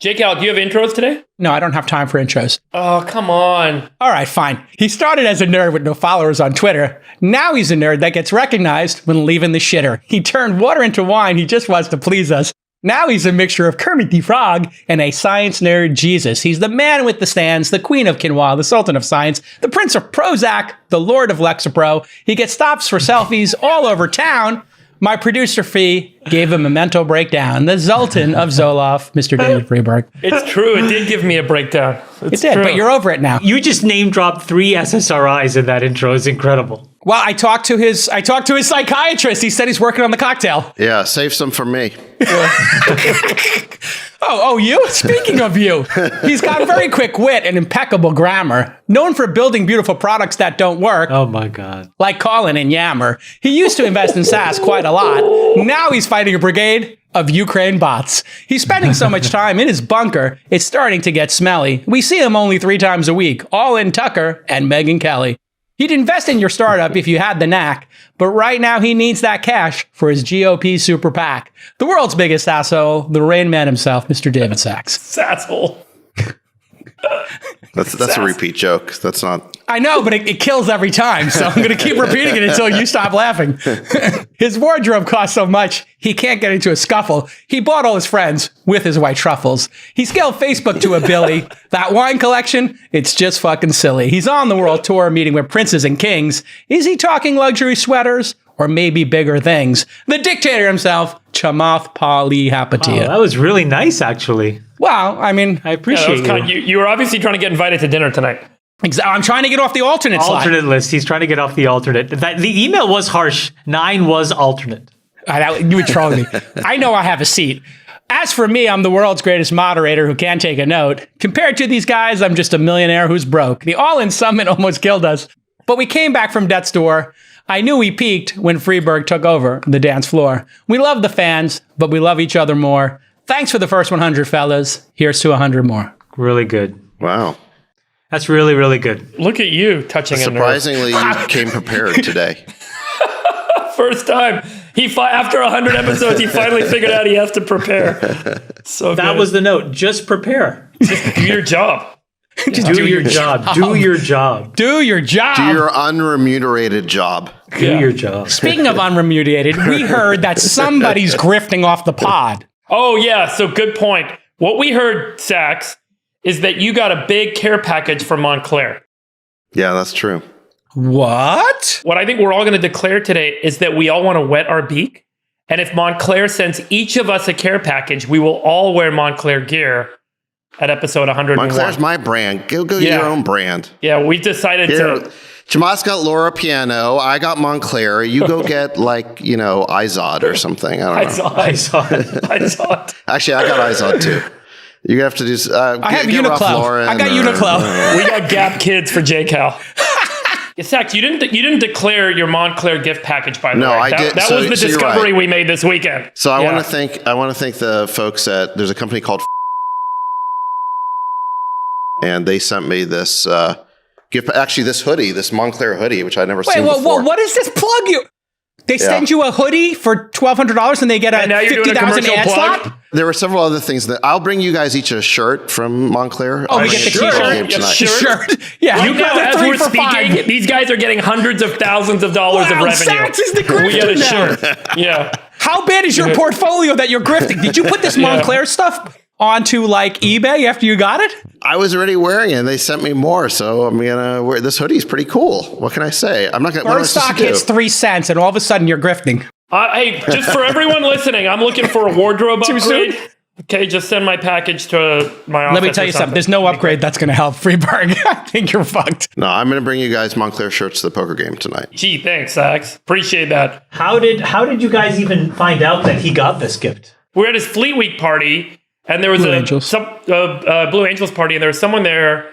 Jake Al, do you have intros today? No, I don't have time for intros. Oh, come on. All right, fine. He started as a nerd with no followers on Twitter. Now he's a nerd that gets recognized when leaving the shitter. He turned water into wine. He just wants to please us. Now he's a mixture of Kermit the Frog and a science nerd Jesus. He's the man with the stands, the queen of quinoa, the sultan of science, the prince of Prozac, the lord of Lexapro. He gets stops for selfies all over town. My producer Fee gave him a mental breakdown. The Zoltan of Zoloft, Mr. David Freeberg. It's true. It did give me a breakdown. It did, but you're over it now. You just name dropped 3 SSRIs in that intro. It's incredible. Well, I talked to his psychiatrist. He said he's working on the cocktail. Yeah, save some for me. Oh, you? Speaking of you, he's got very quick wit and impeccable grammar. Known for building beautiful products that don't work. Oh my God. Like Colin and Yammer. He used to invest in SaaS quite a lot. Now he's fighting a brigade of Ukraine bots. He's spending so much time in his bunker, it's starting to get smelly. We see him only 3 times a week, all in Tucker and Megyn Kelly. He'd invest in your startup if you had the knack, but right now he needs that cash for his GOP super PAC. The world's biggest asshole, the Rain Man himself, Mr. David Sachs. Sasshole. That's a repeat joke. That's not... I know, but it kills every time, so I'm going to keep repeating it until you stop laughing. His wardrobe costs so much, he can't get into a scuffle. He bought all his friends with his white truffles. He scaled Facebook to a billy. That wine collection, it's just fucking silly. He's on the world tour meeting with princes and kings. Is he talking luxury sweaters? Or maybe bigger things? The dictator himself, Chamath Palihapitiya. Oh, that was really nice, actually. Well, I mean... I appreciate you were obviously trying to get invited to dinner tonight. I'm trying to get off the alternate slide. Alternate list. He's trying to get off the alternate. The email was harsh. 9 was alternate. You would troll me. I know I have a seat. As for me, I'm the world's greatest moderator who can't take a note. Compared to these guys, I'm just a millionaire who's broke. The All-In Summit almost killed us. But we came back from death's door. I knew we peaked when Freeberg took over the dance floor. We love the fans, but we love each other more. Thanks for the first 100, fellas. Here's to 100 more. Really good. Wow. That's really, really good. Look at you touching a nerve. Surprisingly, you came prepared today. First time. After 100 episodes, he finally figured out he has to prepare. So that was the note. Just prepare. Just do your job. Just do your job. Do your job. Do your job. Do your unremunerated job. Do your job. Speaking of unremunerated, we heard that somebody's grifting off the pod. Oh, yeah. So good point. What we heard, Sax, is that you got a big care package from Montclair. Yeah, that's true. What? What I think we're all going to declare today is that we all want to wet our beak. And if Montclair sends each of us a care package, we will all wear Montclair gear at episode 101. Montclair's my brand. Go your own brand. Yeah, we decided to... Chamath's got Laura Piano. I got Montclair. You go get Izod or something. I don't know. Izod. Actually, I got Izod too. You have to do... I have Uniqlo. I got Uniqlo. We got Gap Kids for J-Cal. Sax, you didn't declare your Montclair gift package, by the way. No, I did. That was the discovery we made this weekend. So I want to thank the folks at... There's a company called... And they sent me this gift. Actually, this hoodie, this Montclair hoodie, which I'd never seen before. What is this plug? They send you a hoodie for $1,200 and they get a 50,000 ad slot? There were several other things that I'll bring you guys each a shirt from Montclair. Oh, we get the t-shirt? Yeah. Right now, as we're speaking, these guys are getting hundreds of thousands of dollars of revenue. Saks is the grifter. We get a shirt. Yeah. How bad is your portfolio that you're grifting? Did you put this Montclair stuff onto eBay after you got it? I was already wearing it and they sent me more, so I'm gonna wear this hoodie. Is pretty cool. What can I say? I'm not gonna... Bird stock hits 3 cents and all of a sudden you're grifting. Hey, just for everyone listening, I'm looking for a wardrobe upgrade. Okay, just send my package to my office. Let me tell you something. There's no upgrade that's going to help Freeberg. I think you're fucked. No, I'm going to bring you guys Montclair shirts to the poker game tonight. Gee, thanks, Sax. Appreciate that. How did you guys even find out that he got this gift? We're at his Fleet Week party, and there was Blue Angels party, and there was someone there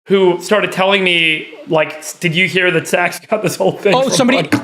who started telling me, did you hear that Sax got this whole thing? Oh,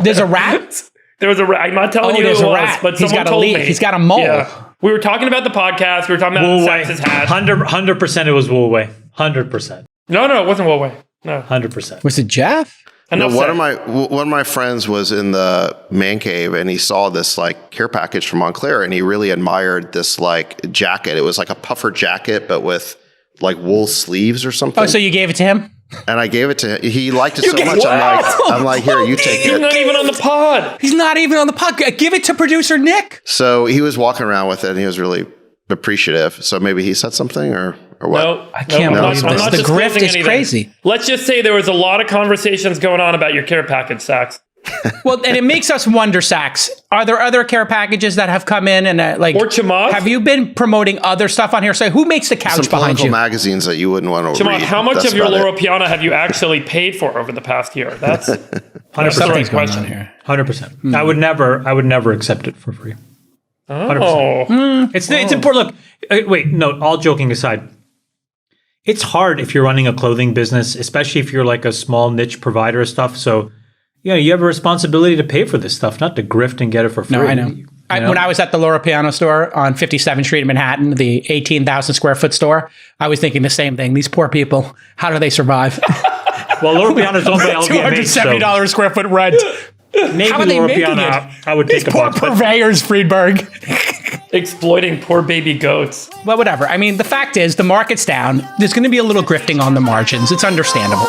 there's a rat? There was a rat. I'm not telling you who it was, but someone told me. He's got a mole. Yeah. We were talking about the podcast. We were talking about Sax's hat. 100% it was Woolway. 100%. No, it wasn't Woolway. No. 100%. Was it Jeff? Enough one said. of my friends was in the man cave and he saw this like care package from Montclair and he really admired this like jacket. It was like a puffer jacket, but with like wool sleeves or something. Oh, so you gave it to him? And I gave it to him. He liked it so much. I'm like, here, you take He's it. not even on the pod. He's not even on the podcast. Give it to producer Nick. So he was walking around with it and he was really appreciative. So maybe he said something or what? No, I can't believe I'm this. not The disclosing grift is anything. crazy. Let's just say there was a lot of conversations going on about your care package, Sax. Well, and it makes us wonder, Sax, are there other care packages that have come in and Or Chamath? have you been promoting other stuff on here? So who makes the couch Some behind political you? magazines that you wouldn't want to Chamath, read. how much That's of your about Loro it. Piana have you actually paid for over the past year? That's the Something's right going question. on here. 100%. I would never accept it for free. Oh, It's important. Look, wait, no, all joking aside, it's hard if you're running a clothing business, especially if you're like a small niche provider of stuff. So, you have a responsibility to pay for this stuff, not to grift and get it for free. No, I know. When I was at the Laura Piano store on 57th Street in Manhattan, the 18,000 square foot store, I was thinking the same thing. These poor people, how do they survive? Well, Laura Piana's owned by LVMH, so $270 square foot rent. maybe How are they Laura making Piana, it? I would These take a poor buck. But purveyors, Friedberg. exploiting poor baby goats. Well, whatever. I mean, the fact is, the market's down. There's going to be a little grifting on the margins. It's understandable.